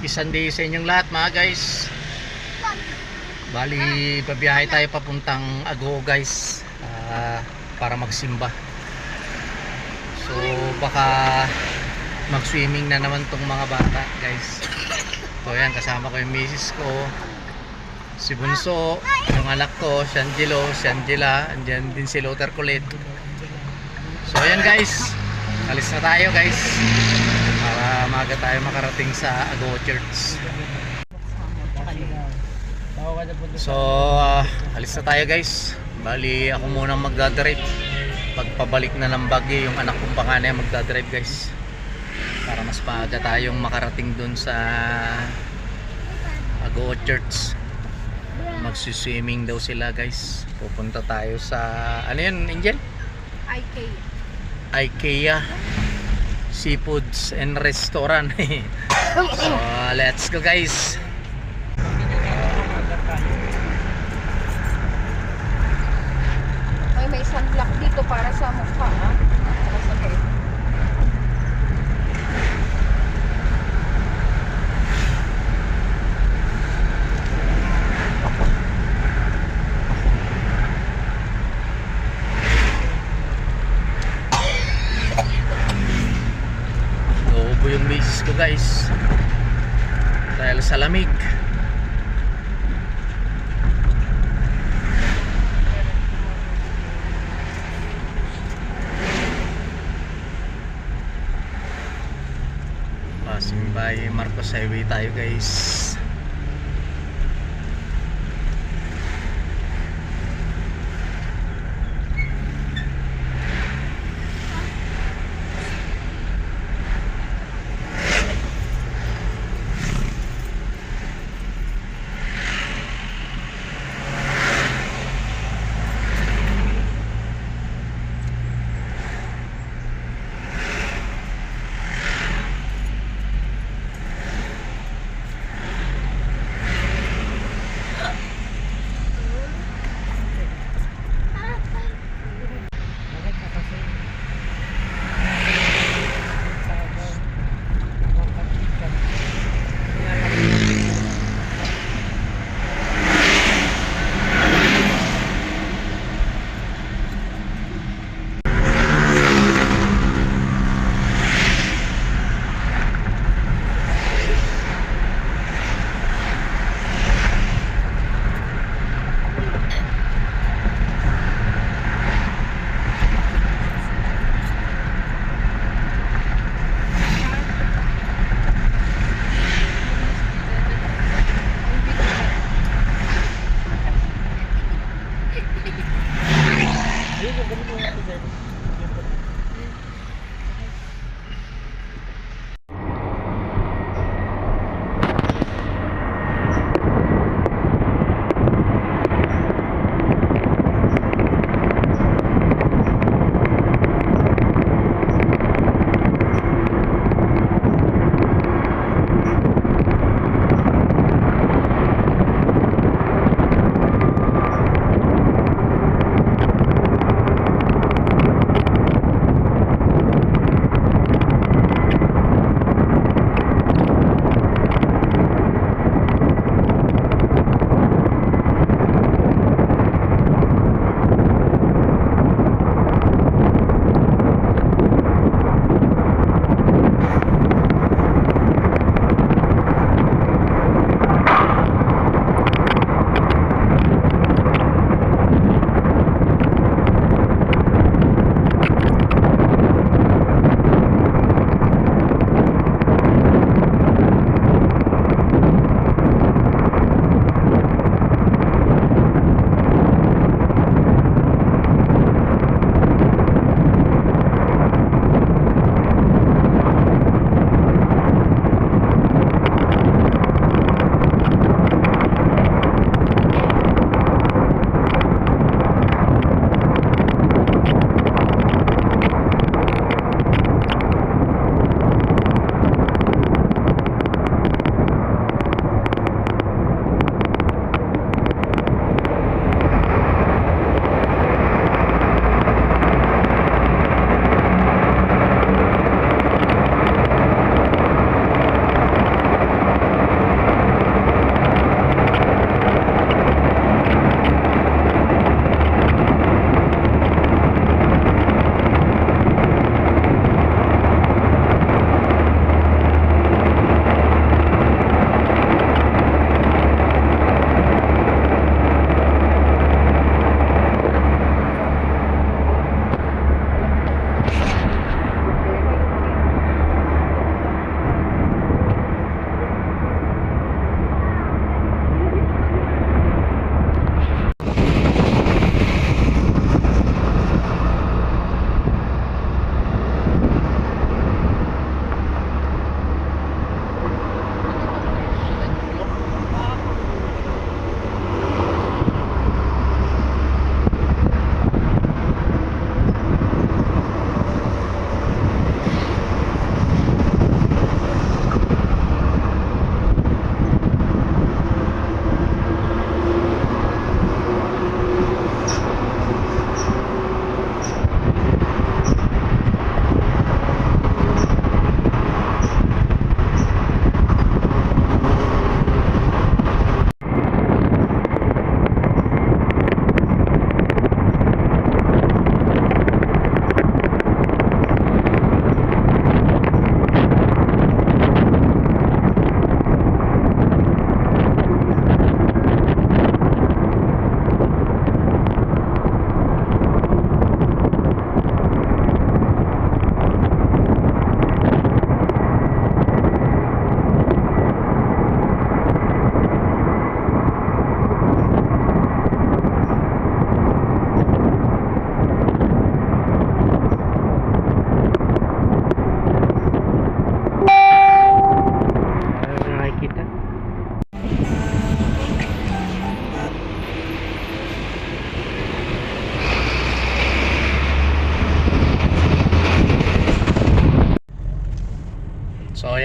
Happy Sunday sa inyong lahat mga guys. Bali, babiyahe tayo papuntang Agoo guys, para magsimba. So baka mag-swimming na naman tong mga bata guys. So yan, kasama ko yung misis ko, si Bunso, yung anak ko, si Angelo, si Angela, andyan din si Luther Kulit. So yan guys, alis na tayo guys, para maaga tayo makarating sa Agoo Church. So alis na tayo guys. Bali ako muna magdadrive. Pagpabalik na ng Baguio, yung anak kong panganay magdadrive guys, para mas maaga tayong makarating dun sa Agoo Church. Magsuswimming daw sila guys. Pupunta tayo sa ano yun, Angel? IKEA Seafoods and Restaurant. So let's go guys. May sunblock dito para sa mukha, ha? Para sa hair. Nauubo yung misis ko guys dahil sa lamig. Passing by Marcos Highway tayo guys.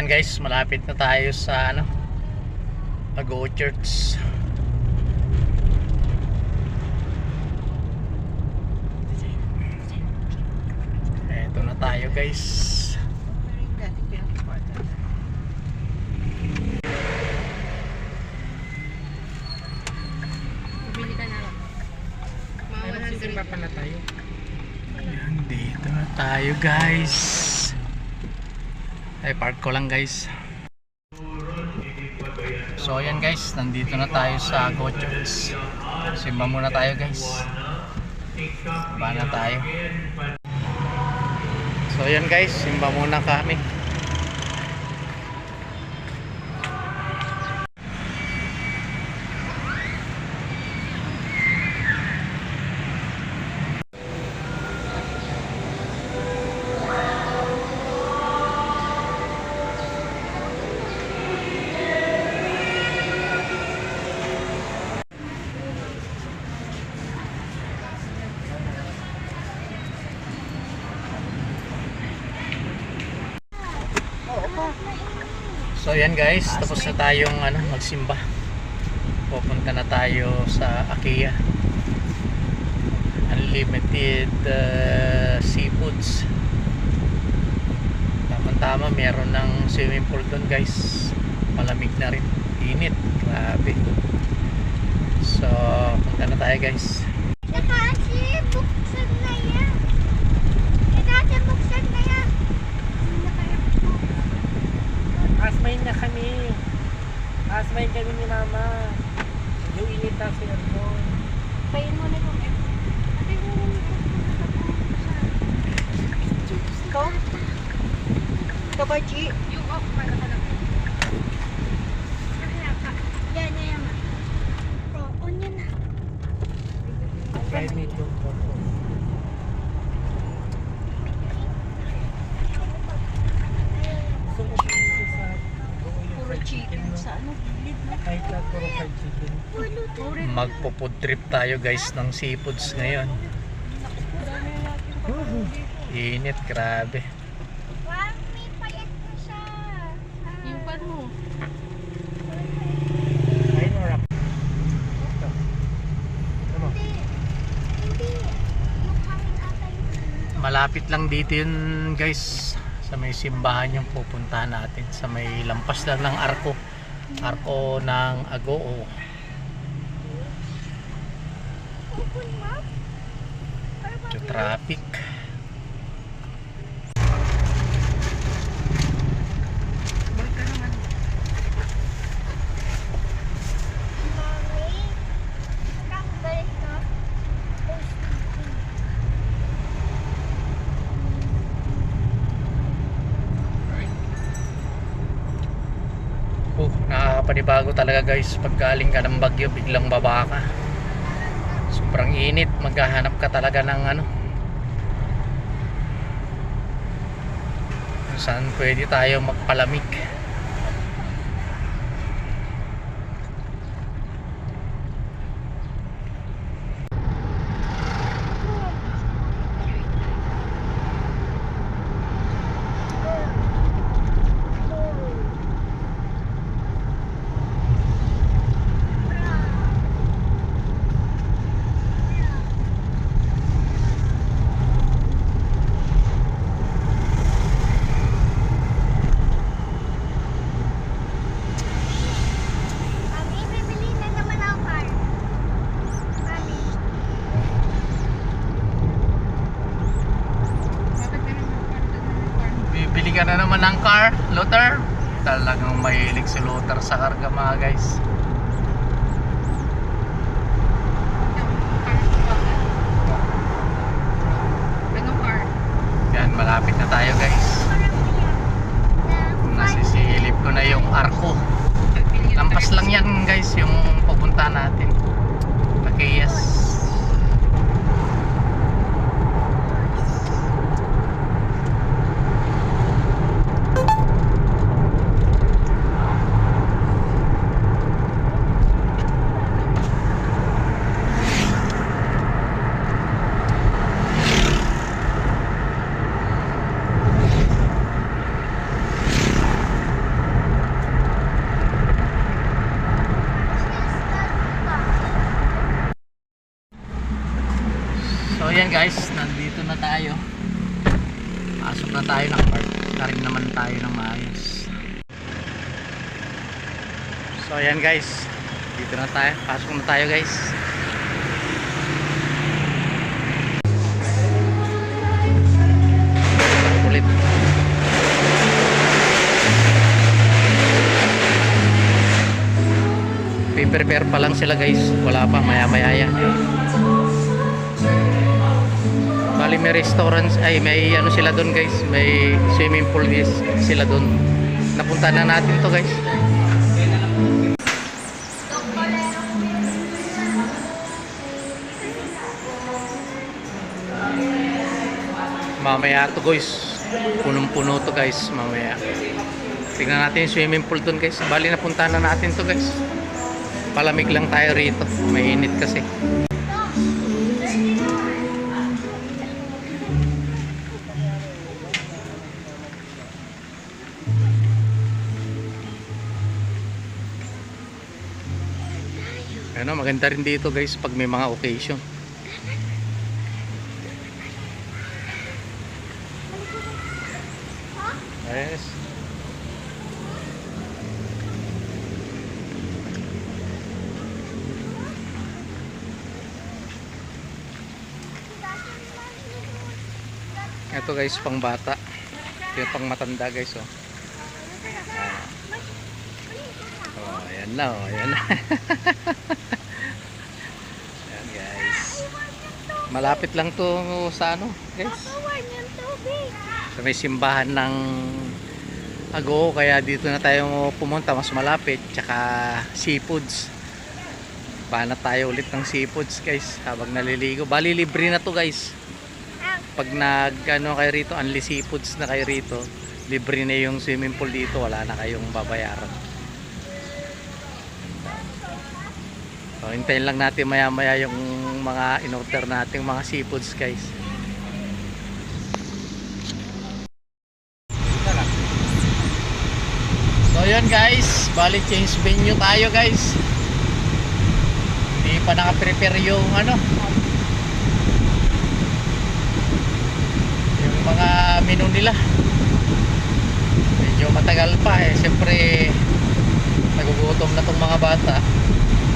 ayan guys, malapit na tayo sa ano, Agoo Church. Eto na tayo guys. Bibili ka na lang. Mga 100 pa pala tayo. Ayan, dito na tayo guys. Ay, park ko lang guys. So ayan guys, nandito na tayo sa Agoo Church. Simba muna tayo guys. Simba na tayo. So ayan guys, simba muna kami. So ayan guys, tapos na tayong ano, magsimba. Pupunta na tayo sa Akea. Unlimited seafoods. Tama-tama, meron ng swimming pool doon guys. Malamig na rin. Init. Grabe. So, punta na tayo guys. Nakasi, buksan na yan. Nakasi, buksan na yan. Asmain na kami. Asmain kami ni Mama. Yung init na si Argon. Payin mo na itong Ate mo na ikaw? Ikaw ba, G? Yung off para ka lang. Yan, yan. Oh, on yan na. Kaya nito. Gusto ko dito sa Puro chicken sa ano. kahit lahat puro fried chicken. Magpo-food trip tayo guys ng seafoods ngayon. Init, grabe. Wow, may payat na siya. Yung pan mo. Ay, no wrap. Ito. Ano? Hindi. Mukhang ata yung Malapit lang dito yun guys, sa may simbahan yung pupuntahan natin, sa may lampas lang ng arko ng Agoo. Open map. Yung traffic. Balik ka naman. Mommy. Kang balik na. Nakakapanibago talaga guys, pag galing ka ng bagyo biglang baba ka. Sobrang init, maghahanap ka talaga ng ano, kung saan pwede tayo magpalamig. Mami, bibili na naman ako car. Mami. Bakit ka naman parang Bibili ka na naman ng car, Luther? Talagang mahilig si Luther sa karga mga guys. Anong car? Yan, malapit na tayo guys. Nasisilip ko na yung arko. Lampas lang yan guys, yung pupunta natin. Pakiyas. ayan guys, nandito na tayo. Pasok na tayo, nakapark na rin naman tayo ng maayos. So ayan guys, dito na tayo, pasok na tayo guys. Ulit. Prepare pa lang sila guys, wala pa, maya maya yan. Bali may restaurants, ay may ano sila doon guys, may swimming pool sila doon. Napunta na natin to guys. Mamaya to guys, punong-puno to guys mamaya. Tingnan natin yung swimming pool doon guys. Bali napunta na natin to guys. Palamig lang tayo rito, mainit kasi. Ano, maganda rin dito guys pag may mga occasion. Yes. Ito guys, pang bata. Ito pang matanda guys, oh. Oh, ayan na, oh, ayan na. Ayan guys. Malapit lang to sa ano, guys. Sa may simbahan ng Agoo, kaya dito na tayo pumunta, mas malapit. Tsaka seafoods. Banat tayo ulit ng seafoods guys habang naliligo. Bali libre na to guys. Pag nag ano kayo rito, only seafoods na kayo rito, libre na yung swimming pool dito, wala na kayong babayaran. So hintayin lang natin maya maya yung mga in-order nating mga seafoods guys. So yun guys, bali change venue tayo guys. Hindi pa naka-prepare yung ano, mga menu nila. Medyo matagal pa eh, siyempre nagugutom na tong mga bata.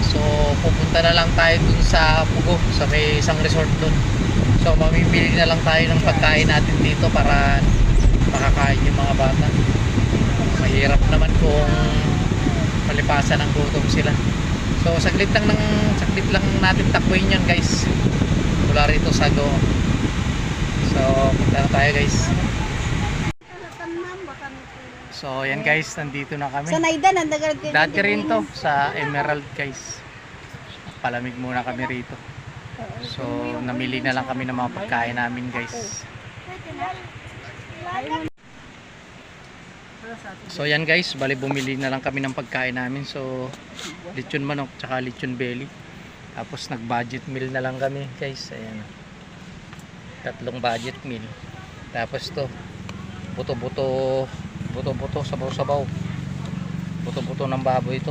So pupunta na lang tayo dun sa Pugo, sa may isang resort dun. So mamimili na lang tayo ng pagkain natin dito para makakain yung mga bata. Mahirap naman kung malipasan ng gutom sila. So saglit lang natin takbuhin yan guys, mula rito sa Agoo. So, punta na tayo guys. So, yan guys, nandito na kami. Sa Naida, nandagarad kayo. Dati rin to, sa Emerald guys. Palamig muna kami rito. So, namili na lang kami ng mga pagkain namin guys. So, yan guys, bali bumili na lang kami ng pagkain namin. So, lechon manok, tsaka lechon belly. Tapos, nag-budget meal na lang kami guys. Ayan. Tatlong budget meal. Tapos to buto-buto sabaw-sabaw, buto-buto ng baboy ito,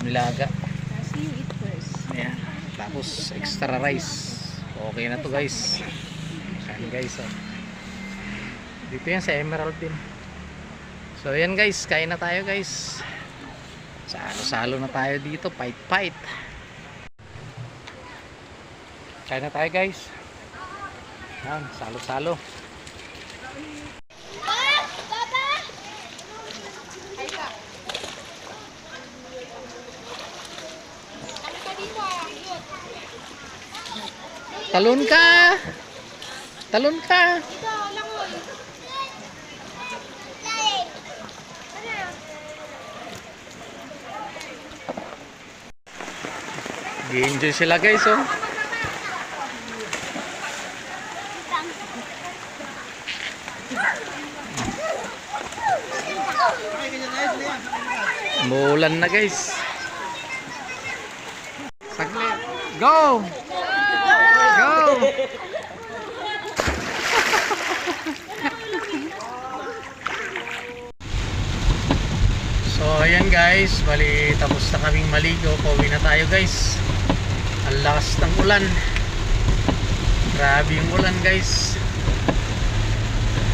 nilaga. Ayan. Tapos extra rice. Okay na to guys. Kain guys, oh. Dito yan sa Emerald din. So yan guys, kain na tayo guys. Salo-salo na tayo dito, fight. Kain na tayo guys. Yan, salo-salo. Talon ka! Talon ka! Gi-enjoy sila guys, oh. Umuulan na guys. Saglit. Go! Go! So ayan guys, bali tapos na kaming maligo. Pauwi na tayo guys. Ang lakas ng ulan. Grabe yung ulan guys.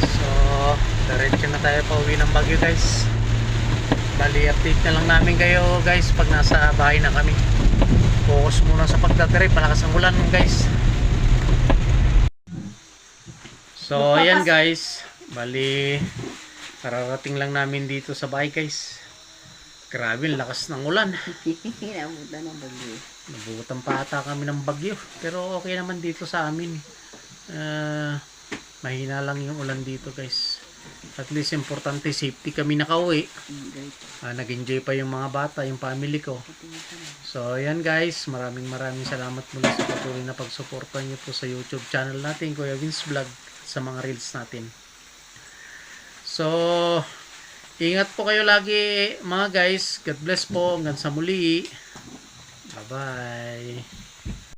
So diretso na tayo pa uwi ng Baguio guys. Bali update na lang namin kayo guys pag nasa bahay na kami. Focus muna sa pagdadrive, malakas ang ulan guys. So ayan guys, bali kararating lang namin dito sa bahay guys. Grabe, ang lakas ng ulan. Inabutan ng bagyo. Nabutan pa ata kami ng bagyo. Pero okay naman dito sa amin. Mahina lang yung ulan dito guys. At least importante safety kami nakauwi. Nag-enjoy pa yung mga bata, yung family ko. So ayan guys, maraming salamat muli sa patuloy na pagsuporta niyo po sa YouTube channel natin, Kuya Vince Vlog, sa mga reels natin. So ingat po kayo lagi mga guys. God bless po. Hanggang sa muli. Bye bye.